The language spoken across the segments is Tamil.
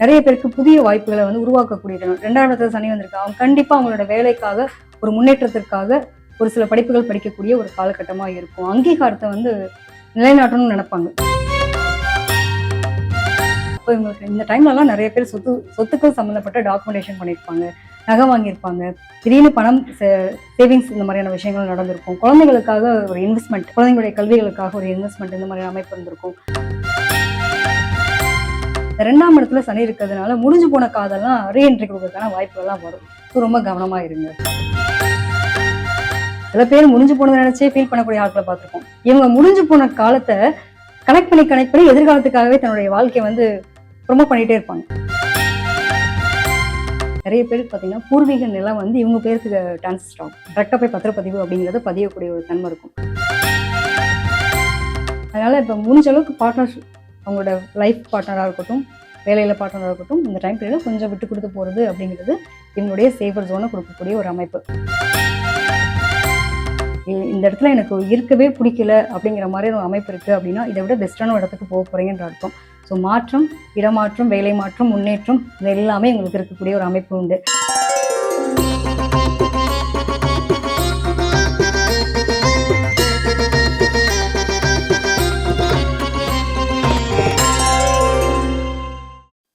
நிறைய பேருக்கு புதிய வாய்ப்புகளை வந்து உருவாக்கக்கூடிய தருணம். 2ஆம் இடத்துல சனி வந்திருக்கு. அவங்க கண்டிப்பா அவங்களோட வேலைக்காக, ஒரு முன்னேற்றத்திற்காக ஒரு சில படிப்புகள் படிக்கக்கூடிய ஒரு காலகட்டமா இருக்கும். அங்கீகாரத்தை வந்து நிலைநாட்டணும்னு நினைப்பாங்க. அப்போ இவங்களுக்கு இந்த டைம்லலாம் நிறைய பேர் சொத்துக்கள் சம்மந்தப்பட்ட டாக்குமெண்டேஷன் பண்ணியிருப்பாங்க, நகை வாங்கியிருப்பாங்க, திடீர்னு பணம் சேவிங்ஸ் இந்த மாதிரியான விஷயங்கள் நடந்திருக்கும். குழந்தைகளுக்காக ஒரு இன்வெஸ்ட்மெண்ட், குழந்தைங்களுடைய கல்விகளுக்காக ஒரு இன்வெஸ்ட்மெண்ட் இந்த மாதிரியான அமைப்பு இருந்திருக்கும். 2ஆம் இடத்துல சனி இருக்கிறதுனால முடிஞ்சு போன காதெல்லாம் ரீஎன்ட்ரி கொடுக்கறதுக்கான வாய்ப்புகள்லாம் வரும். ரொம்ப கவனமா இருங்க. சில பேர் முடிஞ்சு போனதை நினைச்சே ஃபீல் பண்ணக்கூடிய ஆட்களை பார்த்துருக்கோம். இவங்க முடிஞ்சு போன காலத்தை கனெக்ட் பண்ணி எதிர்காலத்துக்காகவே தன்னுடைய வாழ்க்கையை வந்து ப்ரொமோட் பண்ணிட்டே இருப்பாங்க. நிறைய பேருக்கு பார்த்தீங்கன்னா பூர்வீக நிலம் வந்து இவங்க பேருக்கு டிரான்ஸ்ஃபர் ஆகும். கரெக்டாக போய் பத்திரப்பதிவு அப்படிங்கிறத பதியக்கூடிய ஒரு தன்மை இருக்கும். அதனால இப்போ முடிஞ்ச அளவுக்கு பார்ட்னர்ஷிப், அவங்களோட லைஃப் பார்ட்னராக இருக்கட்டும், வேலையில் பார்ட்னராக இருக்கட்டும், இந்த டைம் பீரியடில் கொஞ்சம் விட்டு கொடுத்து போகிறது அப்படிங்கிறது இவங்களுடைய சேஃபர் ஜோனை கொடுக்கக்கூடிய ஒரு அமைப்பு. இந்த இடத்துல எனக்கு இருக்கவே பிடிக்கல அப்படிங்கிற மாதிரி ஒரு அமைப்பு இருக்குது அப்படின்னா இதை விட பெஸ்ட்டான இடத்துக்கு போக போகிறீங்கன்ற அர்த்தம். ஸோ மாற்றம், இடமாற்றம், வேலை மாற்றம், முன்னேற்றம், இது எல்லாமே உங்களுக்கு இருக்கக்கூடிய ஒரு அமைப்பு உண்டு.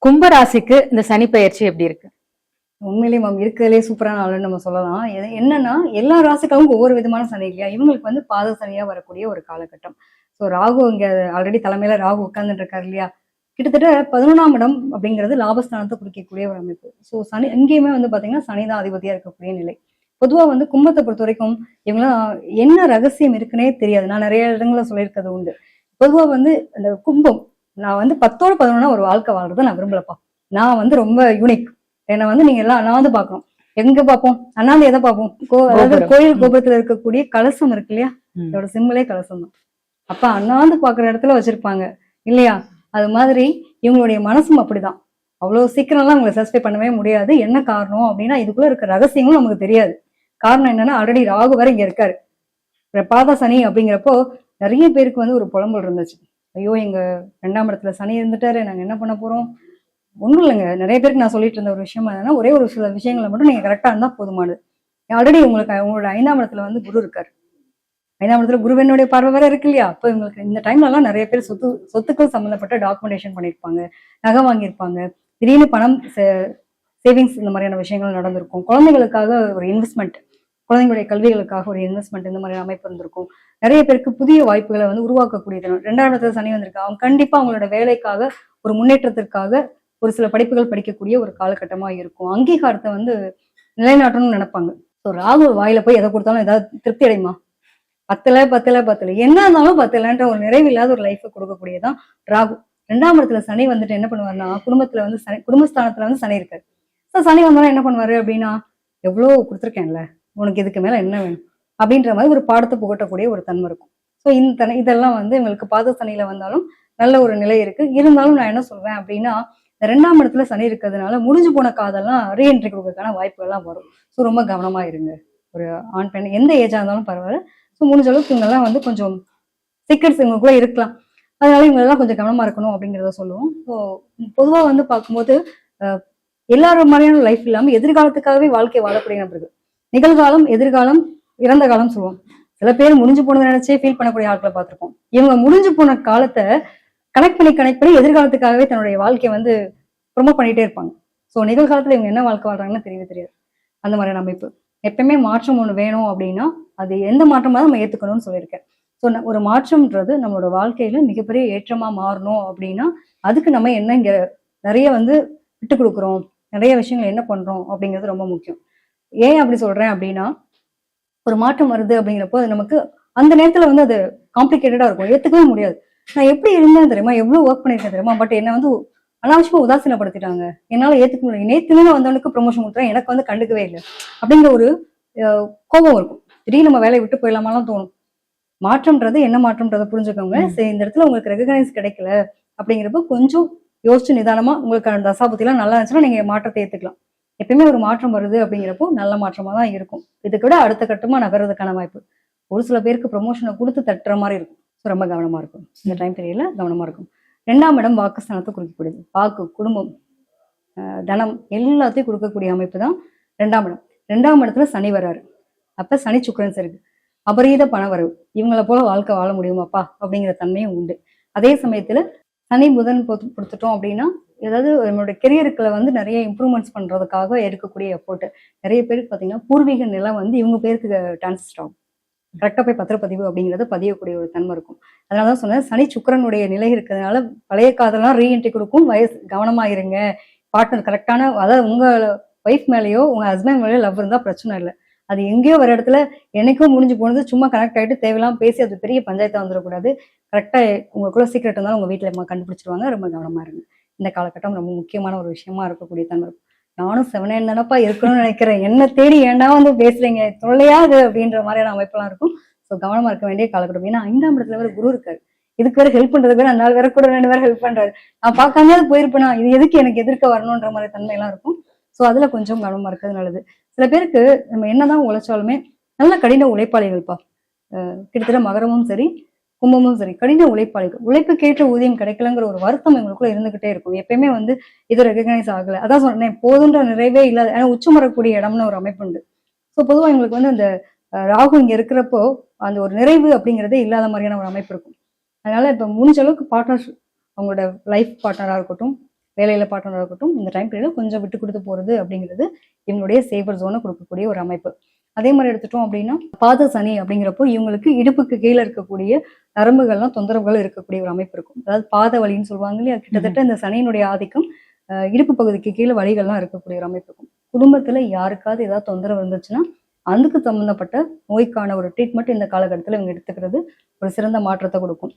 கும்பராசிக்கு இந்த சனி பயிற்சி எப்படி இருக்கு? உண்மையிலேயே மேம் இருக்கிறதுலே சூப்பரான ஆளுன்னு நம்ம சொல்லலாம். என்னன்னா எல்லா ராசிக்காகவும் ஒவ்வொரு விதமான சனி இல்லையா? இவங்களுக்கு வந்து பாத சனியா வரக்கூடிய ஒரு காலகட்டம். ஸோ ராகு இங்க ஆல்ரெடி தலைமையில ராகு உட்கார்ந்துட்டு இருக்காரு இல்லையா? கிட்டத்தட்ட 11ஆம் இடம் அப்படிங்கிறது லாபஸ்தானத்தை குறிக்கக்கூடிய ஒரு அமைப்பு. ஸோ சனி எங்கேயுமே வந்து பாத்தீங்கன்னா சனிதான் அதிபதியா இருக்கக்கூடிய நிலை. பொதுவா வந்து கும்பத்தை பொறுத்த வரைக்கும் இவங்களாம் என்ன ரகசியம் இருக்குன்னே தெரியாது. நான் நிறைய இடங்கள்ல சொல்லியிருக்கிறது உண்டு. பொதுவா வந்து அந்த கும்பம், நான் வந்து 10ஓட 11 ஒரு வாழ்க்கை வாழ்றதை நான் விரும்பலப்பா. நான் வந்து ரொம்ப யூனிக். என்னை வந்து நீங்க எல்லாம் அண்ணாந்து பார்க்கணும். எங்க பார்ப்போம்? அண்ணாந்து எதை பார்ப்போம்? அதாவது கோயில் கோபுரத்துல இருக்கக்கூடிய கலசம் இருக்கு இல்லையா? இதோட சிம்பிளே கலசம் தான். அப்ப அண்ணாந்து பாக்குற இடத்துல வச்சிருப்பாங்க இல்லையா? அது மாதிரி இவங்களுடைய மனசும் அப்படிதான். அவ்வளவு சீக்கிரம்லாம் அவங்களை சாட்டிஸ்ஃபை பண்ணவே முடியாது. என்ன காரணம் அப்படின்னா இதுக்குள்ள இருக்க ரகசியங்களும் நமக்கு தெரியாது. காரணம் என்னன்னா ஆல்ரெடி ராகு வேற இங்க இருக்காரு. பாத சனி அப்படிங்கிறப்போ நிறைய பேருக்கு வந்து ஒரு புலம்பல் இருந்துச்சு. ஐயோ எங்க 2ஆம் இடத்துல சனி இருந்துட்டாரு, நாங்க என்ன பண்ண போறோம்? ஒண்ணும் இல்லைங்க. நிறைய பேருக்கு நான் சொல்லிட்டு இருந்த ஒரு விஷயம் என்னன்னா, ஒரே ஒரு சில விஷயங்களை மட்டும் நீங்க கரெக்டா இருந்தா போதுமானது. ஆல்ரெடி உங்களோட 5ஆம் இடத்துல வந்து குரு இருக்காரு. 5ஆம் இடத்துல குருவனுடைய பார்வை வேற இருக்கு இல்லையா? அப்போ இவங்களுக்கு இந்த டைம்ல எல்லாம் நிறைய பேர் சொத்துக்கள் சம்பந்தப்பட்ட டாக்குமெண்டேஷன் பண்ணியிருப்பாங்க, நகை வாங்கியிருப்பாங்க, திடீர்னு பணம் சேவிங்ஸ் இந்த மாதிரியான விஷயங்கள் நடந்திருக்கும். குழந்தைகளுக்காக ஒரு இன்வெஸ்ட்மெண்ட், குழந்தைங்களுடைய கல்விகளுக்காக ஒரு இன்வெஸ்ட்மெண்ட் இந்த மாதிரி அமைப்பு இருந்திருக்கும். நிறைய பேருக்கு புதிய வாய்ப்புகளை வந்து உருவாக்கக்கூடிய தருணம். 2ஆம் இடத்துல சனி வந்திருக்கு. அவங்க கண்டிப்பா அவங்களோட வேலைக்காக, ஒரு முன்னேற்றத்திற்காக ஒரு சில படிப்புகள் படிக்கக்கூடிய ஒரு காலகட்டமா இருக்கும். அங்கீகாரத்தை வந்து நிலைநாட்டணும்னு நினைப்பாங்க. ஸோ ராகு வாயில போய் எதை கொடுத்தாலும் ஏதாவது திருப்தி அடையுமா? பத்தல என்ன இருந்தாலும் பத்தலன்ற ஒரு நிறைவில்லாத ஒரு லைஃபை கொடுக்கக்கூடியதான் ராகு. 2ஆம் இடத்துல சனி வந்துட்டு என்ன பண்ணுவாருன்னா, குடும்பத்துல வந்து குடும்பஸ்தானத்துல வந்து சனி இருக்காரு. ஸோ சனி வந்தாலும் என்ன பண்ணுவாரு அப்படின்னா, எவ்வளவு கொடுத்துருக்கேன்ல, உனக்கு இதுக்கு மேல என்ன வேணும் அப்படின்ற மாதிரி ஒரு பாடத்தை புகட்டக்கூடிய ஒரு தன்மை இருக்கும். ஸோ இதெல்லாம் வந்து இவங்களுக்கு பாத சனியில வந்தாலும் நல்ல ஒரு நிலை இருக்கு. இருந்தாலும் நான் என்ன சொல்வேன் அப்படின்னா, இந்த 2ஆம் இடத்துல சனி இருக்கிறதுனால முடிஞ்சு போன காதெல்லாம் ரீஎன்ட்ரி கொடுக்கறதுக்கான வாய்ப்புகள்லாம் வரும். ஸோ ரொம்ப கவனமா இருங்க. ஒரு ஆண் பெண் எந்த ஏஜா இருந்தாலும் பரவாயில்ல. ஸோ முடிஞ்ச அளவுக்கு இவங்கெல்லாம் வந்து கொஞ்சம் சீக்கிரட்ஸ் இவங்களுக்குள்ள இருக்கலாம். அதனால இவங்கெல்லாம் கொஞ்சம் கவனமா இருக்கணும் அப்படிங்கிறத சொல்லுவோம். ஸோ பொதுவாக வந்து பார்க்கும்போது எல்லாரும் மாதிரியான லைஃப் இல்லாமல் எதிர்காலத்துக்காகவே வாழ்க்கை வாழக்கூடிய நபர்கள். நிகழ்காலம், எதிர்காலம், இறந்த காலம் சொல்லுவோம். சில பேர் முடிஞ்சு போனதை நினைச்சே ஃபீல் பண்ணக்கூடிய ஆட்களை பார்த்துருக்கோம். இவங்க முடிஞ்சு போன காலத்தை கனெக்ட் பண்ணி எதிர்காலத்துக்காகவே தன்னுடைய வாழ்க்கையை வந்து ப்ரொமோட் பண்ணிட்டே இருப்பாங்க. ஸோ நிகழ்காலத்துல இவங்க என்ன வாழ்க்கை வாழ்றாங்கன்னு தெரியவே தெரியாது. அந்த மாதிரியான அமைப்பு. எப்பயுமே மாற்றம் ஒன்று வேணும் அப்படின்னா அது எந்த மாற்றமாக நம்ம ஏற்றுக்கணும்னு சொல்லியிருக்கேன். ஸோ ஒரு மாற்றம்ன்றது நம்மளோட வாழ்க்கையில மிகப்பெரிய ஏற்றமா மாறணும் அப்படின்னா அதுக்கு நம்ம என்ன இங்க நிறைய வந்து விட்டு கொடுக்குறோம், நிறைய விஷயங்கள் என்ன பண்றோம் அப்படிங்கிறது ரொம்ப முக்கியம். ஏன் அப்படி சொல்றேன் அப்படின்னா, ஒரு மாற்றம் வருது அப்படிங்கிறப்போ அது நமக்கு அந்த நேரத்துல வந்து அது காம்ப்ளிகேட்டடா இருக்கும், ஏத்துக்கவே முடியாது. நான் எப்படி இருந்தேன் தெரியுமா, எவ்வளவு ஒர்க் பண்ணிருக்கேன் தெரியுமா, பட் என்ன வந்து அனாவசியமா உதாசீனப்படுத்திட்டாங்க, என்னால ஏத்துக்க முடியல, நேற்றுமே வந்தவனுக்கு ப்ரொமோஷன் கொடுத்துறேன், எனக்கு வந்து கண்டுக்கவே இல்லை அப்படிங்கிற ஒரு கோபம் இருக்கும். திடீர்னு நம்ம வேலையை விட்டு போயிடலாமாலாம் தோணும். மாற்றம்ன்றது என்ன மாற்றம்ன்றதை புரிஞ்சுக்கோங்க. சரி, இந்த இடத்துல உங்களுக்கு ரெகக்னைஸ் கிடைக்கல அப்படிங்கிறப்ப கொஞ்சம் யோசிச்சு நிதானமா உங்களுக்கு அந்த தசாபுத்திலாம் நல்லா இருந்துச்சுன்னா நீங்க மாற்றத்தை ஏத்துக்கலாம். எப்பயுமே ஒரு மாற்றம் வருது அப்படிங்கிறப்போ நல்ல மாற்றமா தான் இருக்கும். இதுக்கு விட அடுத்த கட்டமா நகர்றதுக்கான வாய்ப்பு. ஒரு சில பேருக்கு ப்ரொமோஷனை கொடுத்து தட்டுற மாதிரி இருக்கும். ரொம்ப கவனமா இருக்கும். இந்த டைம் பீரியட்ல கவனமா இருக்கும். 2ஆம் இடம் வாக்குஸ்தானத்தை குறிக்கக்கூடியது. வாக்கு, குடும்பம், தனம் எல்லாத்தையும் கொடுக்கக்கூடிய அமைப்பு தான் 2ஆம் இடம். 2ஆம் இடத்துல சனி வராரு. அப்ப சனி சுக்கிரன் இருக்கு. அபரீத பண வரவு. இவங்கள போல வாழ்க்கை வாழ முடியுமாப்பா அப்படிங்கிற தன்மையும் உண்டு. அதே சமயத்துல சனி புதன் கொடுத்துட்டோம் அப்படின்னா ஏதாவது நம்மளுடைய கெரியருக்குள்ள வந்து நிறைய இம்ப்ரூவ்மெண்ட்ஸ் பண்றதுக்காக எடுக்கக்கூடிய எஃபோர்ட். நிறைய பேருக்கு பாத்தீங்கன்னா பூர்வீக நிலம் வந்து இவங்க பேருக்கு டிரான்ஸ்ஃபர் ஆகும். கரெக்டா போய் பத்திரப்பதிவு அப்படிங்கறத பதியக்கூடிய ஒரு தன்மை இருக்கும். அதனாலதான் சொன்னேன், சனி சுக்கிரனுடைய நிலை இருக்கிறதுனால பழைய காதெல்லாம் ரீஎன்ட்ரி கொடுக்கும். வயசு கவனமா இருங்க. பார்ட்னர் கரெக்டான, அதாவது உங்க ஒய்ஃப் மேலேயோ உங்க ஹஸ்பண்ட் மேலேயோ லவ் இருந்தா பிரச்சனை இல்லை. அது எங்கேயோ ஒரு இடத்துல என்னைக்கும் முடிஞ்சு போனது சும்மா கனெக்ட் ஆகிட்டு தேவையில்லாம பேசி அது பெரிய பஞ்சாயத்தா வந்துடக்கூடாது. கரெக்டா உங்களுக்குள்ள சீக்கிரட் இருந்தாலும் உங்க வீட்டுல கண்டுபிடிச்சிருவாங்க. ரொம்ப கவனமா இருங்க. இந்த காலகட்டம் ரொம்ப முக்கியமான ஒரு விஷயமா இருக்கக்கூடிய தன்மை இருக்கும். நானும் 7 தானப்பா இருக்கணும்னு நினைக்கிறேன், என்ன தேடி ஏன்டா வந்து பேசுறீங்க, தொல்லையாது அப்படின்ற மாதிரியான அமைப்பெல்லாம் இருக்கும். ஸோ கவனமா இருக்க வேண்டிய காலகட்டம். ஏன்னா 5ஆம் இடத்துல வேற குரு இருக்காரு. இதுக்கு வேற ஹெல்ப் பண்றதுக்கு வேற 4 வேற கூட 2 பேர் ஹெல்ப் பண்றாரு. நான் பார்க்காம போயிருப்பேனா, இது எதுக்கு எனக்கு எதிர்க்க வரணுன்ற மாதிரி தன்மை எல்லாம் இருக்கும். ஸோ அதுல கொஞ்சம் கவனமா இருக்கிறது நல்லது. சில பேருக்கு நம்ம என்னதான் உழைச்சாலுமே நல்ல கடின உழைப்பாளிகள்ப்பா. கிட்டத்தட்ட மகரமும் சரி கும்பமும் சரி கடின உழைப்பாளிகள். உழைப்புக்கேற்ற ஊதியம் கிடைக்கலங்கிற ஒரு வருத்தம் எங்களுக்குள்ள இருந்துகிட்டே இருக்கும். எப்பயுமே வந்து இது ரெகக்னைஸ் ஆகல. அதான் சொன்னேன், போதுன்ற நிறைவே இல்லாத, ஏன்னா உச்சம் வரக்கூடிய இடம்னு ஒரு அமைப்பு உண்டு. ஸோ பொதுவாக எங்களுக்கு வந்து அந்த ராகு இங்க இருக்கிறப்போ அந்த ஒரு நிறைவு அப்படிங்கிறதே இல்லாத மாதிரியான ஒரு அமைப்பு இருக்கும். அதனால இப்ப முடிஞ்ச அளவுக்கு பார்ட்னர், அவங்களோட லைஃப் பார்ட்னரா இருக்கட்டும், வேலையில பார்ட்னரா இருக்கட்டும், இந்த டைம் பீரியட்ல கொஞ்சம் விட்டு கொடுத்து போறது அப்படிங்கிறது இவங்களுடைய சேஃபர் ஜோனை கொடுக்கக்கூடிய ஒரு அமைப்பு. அதே மாதிரி எடுத்துட்டோம் அப்படின்னா பாத சனி அப்படிங்கிறப்போ இவங்களுக்கு இடுப்புக்கு கீழே இருக்கக்கூடிய நரம்புகள்லாம் தொந்தரவுகள் இருக்கக்கூடிய ஒரு அமைப்பு இருக்கும். அதாவது பாத வலின்னு சொல்லுவாங்க இல்லையா, கிட்டத்தட்ட இந்த சனியினுடைய ஆதிக்கம் இடுப்பு பகுதிக்கு கீழே வலிகள்லாம் இருக்கக்கூடிய ஒரு அமைப்பு இருக்கும். குடும்பத்துல யாருக்காவது ஏதாவது தொந்தரவு இருந்துச்சுன்னா அதுக்கு சம்பந்தப்பட்ட நோய்க்கான ஒரு ட்ரீட்மெண்ட் இந்த காலகட்டத்தில் இவங்க எடுத்துக்கிறது ஒரு சிறந்த மாற்றத்தை கொடுக்கும்.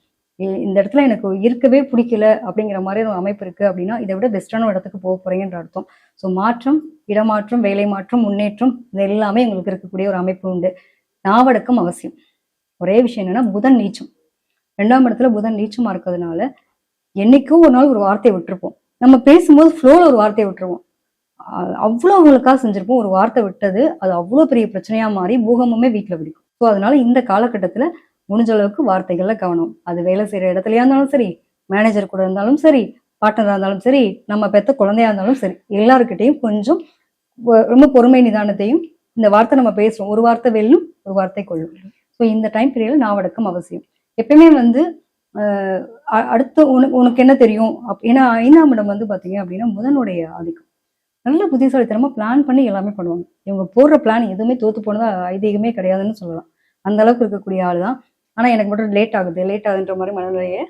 இந்த இடத்துல எனக்கு இருக்கவே பிடிக்கல அப்படிங்கிற மாதிரி ஒரு அமைப்பு இருக்கு அப்படின்னா இதை விட பெஸ்டான ஒரு இடத்துக்கு போக போறீங்கன்ற அர்த்தம். ஸோ மாற்றம், இடமாற்றம், வேலை மாற்றம், முன்னேற்றம், இது எல்லாமே உங்களுக்கு இருக்கக்கூடிய ஒரு அமைப்பு உண்டு. நாவடக்கம் அவசியம். ஒரே விஷயம் என்னன்னா புதன் நீச்சம். 2ஆம் இடத்துல புதன் நீச்சமா இருக்கிறதுனால என்னைக்கும் ஒரு நாள் ஒரு வார்த்தையை விட்டுருப்போம். நம்ம பேசும்போது ஃப்ளோல ஒரு வார்த்தையை விட்டுருவோம். அவ்வளோ அவங்களுக்காக செஞ்சிருப்போம். ஒரு வார்த்தை விட்டது அது அவ்வளோ பெரிய பிரச்சனையா மாறி பூகம்பமே வீட்டில் பிடிக்கும். ஸோ அதனால இந்த காலகட்டத்துல முடிஞ்ச அளவுக்கு வார்த்தைகள்ல கவனம். அது வேலை செய்யற இடத்துலயா இருந்தாலும் சரி, மேனேஜர் கூட இருந்தாலும் சரி, பார்ட்னரா இருந்தாலும் சரி, நம்ம பெத்த குழந்தையா இருந்தாலும் சரி, எல்லாருக்கிட்டையும் கொஞ்சம் ரொம்ப பொறுமை நிதானத்தையும், இந்த வார்த்தை நம்ம பேசுறோம், ஒரு வார்த்தை வெல்லும் ஒரு வார்த்தை கொள்ளும். ஸோ இந்த டைம் பீரியட்ல நாவடக்கம் அவசியம். எப்பயுமே வந்து அடுத்து உனக்கு என்ன தெரியும் ஏன்னா 5ஆம் இடம் வந்து பாத்தீங்க அப்படின்னா புதனுடைய ஆதிக்கம். நல்ல புத்திசாலித்தனமா பிளான் பண்ணி எல்லாமே பண்ணுவாங்க. இவங்க போடுற பிளான் எதுவுமே தோத்து போனதா ஐதீகமே கிடையாதுன்னு சொல்லலாம். அந்த அளவுக்கு இருக்கக்கூடிய ஆள் தான். ஆனா எனக்கு மட்டும் லேட் ஆகுதுன்ற மாதிரி மனநிலையை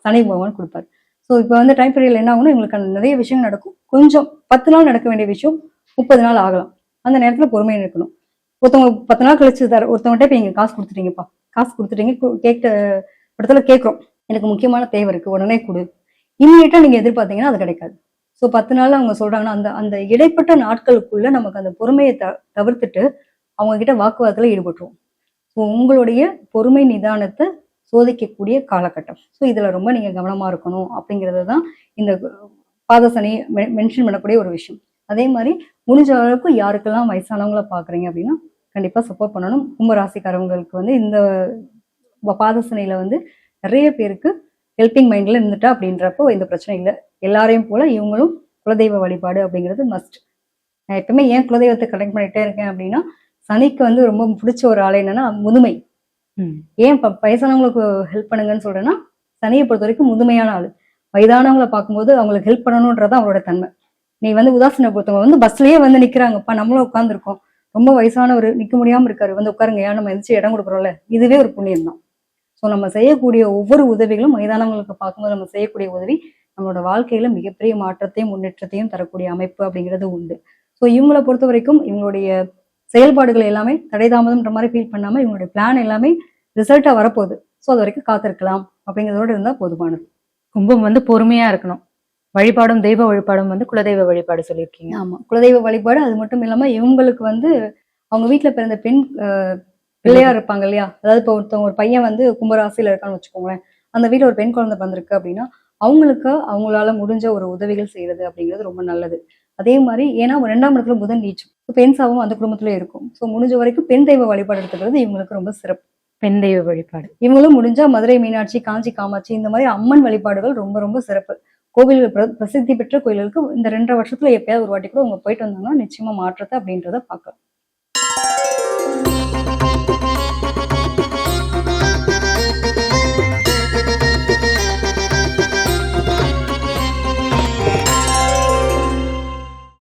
சனி பகவான் கொடுப்பாரு. ஸோ இப்போ வந்து டைம் பீரியட்ல என்ன ஆகும்னா இவங்களுக்கு நிறைய விஷயம் நடக்கும். கொஞ்சம் 10 நாள் நடக்க வேண்டிய விஷயம் 30 நாள் ஆகலாம். அந்த நேரத்துல பொறுமையை இருக்கணும். ஒருத்தவங்க 10 நாள் கழிச்சு ஒருத்தவங்ககிட்ட இப்போ நீங்க காசு கொடுத்துட்டீங்க கேட்ட இடத்துல கேட்குறோம், எனக்கு முக்கியமான தேவை இருக்கு உடனே கொடு, இம்மிடியேட்டா நீங்க எதிர்பார்த்தீங்கன்னா அது கிடைக்காது. ஸோ 10 நாள் அவங்க சொல்றாங்கன்னா அந்த இடைப்பட்ட நாட்களுக்குள்ள நமக்கு அந்த பொறுமையை தவிர்த்துட்டு அவங்க கிட்ட வாக்குவாதத்துல ஈடுபட்டுருவோம். ஸோ உங்களுடைய பொறுமை நிதானத்தை சோதிக்கக்கூடிய காலகட்டம். ஸோ இதுல ரொம்ப நீங்க கவனமா இருக்கணும் அப்படிங்கிறது தான் இந்த பாதசனி மென்ஷன் பண்ணக்கூடிய ஒரு விஷயம். அதே மாதிரி முடிஞ்ச அளவுக்கு யாருக்கெல்லாம் வயசானவங்களை பாக்குறீங்க அப்படின்னா கண்டிப்பா சப்போர்ட் பண்ணணும். கும்பராசிக்காரவங்களுக்கு வந்து இந்த பாதசனியில வந்து நிறைய பேருக்கு ஹெல்பிங் மைண்ட்ல இருந்துட்டா அப்படின்றப்போ இந்த பிரச்சனை இல்லை. எல்லாரையும் போல இவங்களும் குலதெய்வ வழிபாடு அப்படிங்கிறது மஸ்ட். நான் எப்பவுமே ஏன் குலதெய்வத்தை கனெக்ட் பண்ணிட்டே இருக்கேன் அப்படின்னா சனிக்கு வந்து ரொம்ப பிடிச்ச ஒரு ஆள் என்னன்னா முதுமை. ஏன் வயசானவங்களுக்கு ஹெல்ப் பண்ணுங்கன்னு சொல்றேன்னா சனியை பொறுத்த வரைக்கும் முதுமையான ஆளு. வயதானவங்களை பார்க்கும்போது அவங்களுக்கு ஹெல்ப் பண்ணணும்ன்றதான் அவரோட தன்மை. நீ வந்து உதாசீன பொறுத்தவங்க வந்து பஸ்லயே வந்து நிக்கிறாங்கப்பா, நம்மளும் உட்காந்துருக்கோம், ரொம்ப வயசானவர் நிக்க முடியாம இருக்காரு, வந்து உட்காருங்க, ஏன் நம்ம எந்திரிச்சு இடம் கொடுக்குறோம்ல, இதுவே ஒரு புண்ணியம் தான். ஸோ நம்ம செய்யக்கூடிய ஒவ்வொரு உதவிகளும் வயதானவங்களுக்கு பார்க்கும்போது நம்ம செய்யக்கூடிய உதவி நம்மளோட வாழ்க்கையில மிகப்பெரிய மாற்றத்தையும் முன்னேற்றத்தையும் தரக்கூடிய அமைப்பு அப்படிங்கிறது உண்டு. ஸோ இவங்களை பொறுத்த வரைக்கும் இவங்களுடைய செயல்பாடுகள் எல்லாமே தடைதாமதம்ன்ற மாதிரி ஃபீல் பண்ணாம இவங்களுடைய பிளான் எல்லாமே ரிசல்ட்டா வரப்போகுது. ஸோ அது வரைக்கும் காத்திருக்கலாம் அப்படிங்கிறதோட இருந்தா போதுமானது. கும்பம் வந்து பொறுமையா இருக்கணும். வழிபாடும் தெய்வ வழிபாடும் வந்து குலதெய்வ வழிபாடு சொல்லியிருக்கீங்க. ஆமா, குலதெய்வ வழிபாடு. அது மட்டும் இல்லாம இவங்களுக்கு வந்து அவங்க வீட்டுல பிறந்த பெண் பிள்ளையா இருப்பாங்க இல்லையா, அதாவது இப்போ ஒருத்தவங்க ஒரு பையன் வந்து கும்பராசியில இருக்கான்னு வச்சுக்கோங்களேன், அந்த வீட்டுல ஒரு பெண் குழந்தை பிறந்திருக்கு அப்படின்னா அவங்களுக்கு அவங்களால முடிஞ்ச ஒரு உதவிகள் செய்யறது அப்படிங்கிறது ரொம்ப நல்லது. அதே மாதிரி ஏன்னா 2ஆம் இடத்துல புதன் நீச்சம், பெண் சாபம் அந்த குடும்பத்திலே இருக்கும். ஸோ முடிஞ்ச வரைக்கும் பெண் தெய்வ வழிபாடு எடுத்துக்கிறது இவங்களுக்கு ரொம்ப சிறப்பு. பெண் தெய்வ வழிபாடு இவங்களும் முடிஞ்சா மதுரை மீனாட்சி, காஞ்சி காமாட்சி, இந்த மாதிரி அம்மன் வழிபாடுகள் ரொம்ப ரொம்ப சிறப்பு. கோவில்கள் பிரசித்தி பெற்ற கோயில்களுக்கு இந்த 2.5 வருஷத்துல எப்பயாவது ஒரு வாட்டி கூட அவங்க போயிட்டு வந்தாங்கன்னா நிச்சயமா மாற்றத்தை அப்படின்றத பார்க்கலாம்.